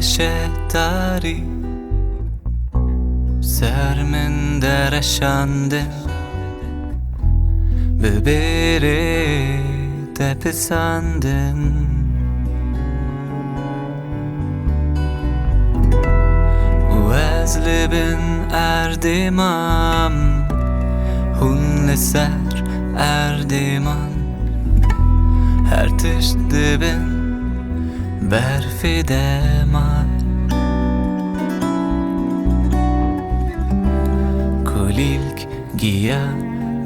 شهداری سر من درشاندم ببری تپساندم و از لبن اردمام هون لسر اردمان her tişt dibin berfi demar kulilk giya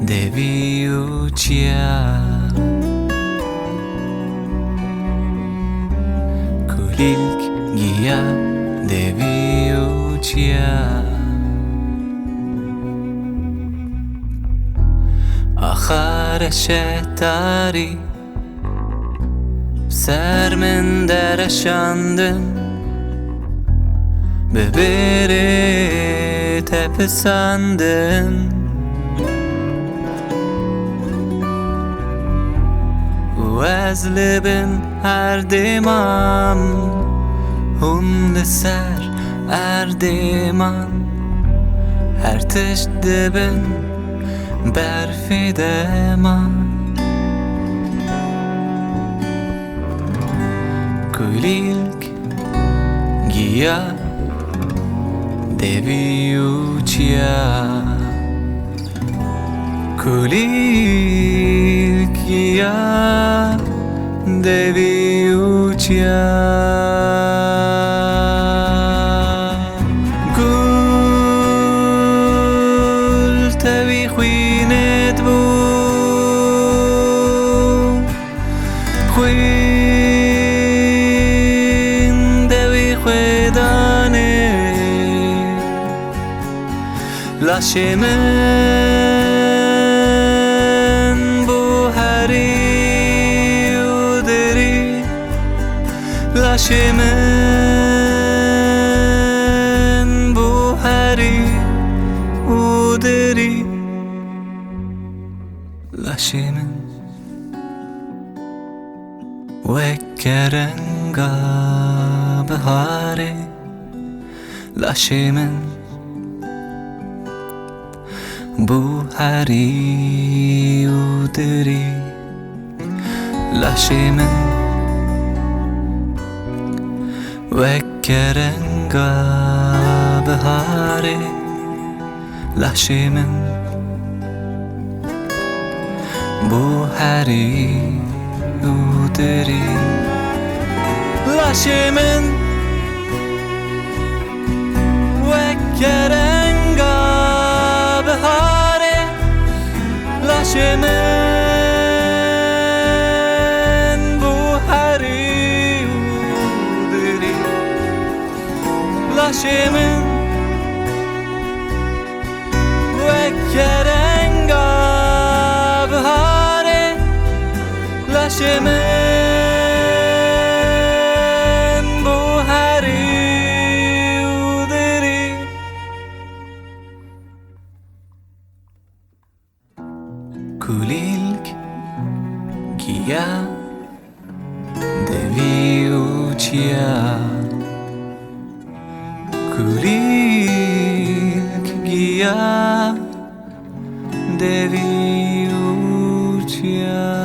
devi uçya kulilk giya devi uçya آخر شهداری سر من درشاندم ببری تپساندم و از لبن اردمام هون لسر اردمان her tişt dibin berfi demar kulilk giya devi uçya kulilk giya devi uçya gul tevi khuynet bu لاشمن بوهری ودری لاشمن بوهری ودری لاشمن وکرنگا بهاره لاشمن بوهری ودری لاشمن وکرنگا بهاره لاشمن بوهری ودری لاشمن وکرنگا بهاره لاشمن بوهری ودری لاشمن وکرنگا بهاره لاشمن بوهری ودری kulilk giya devi uçya kulilk giya devi uçya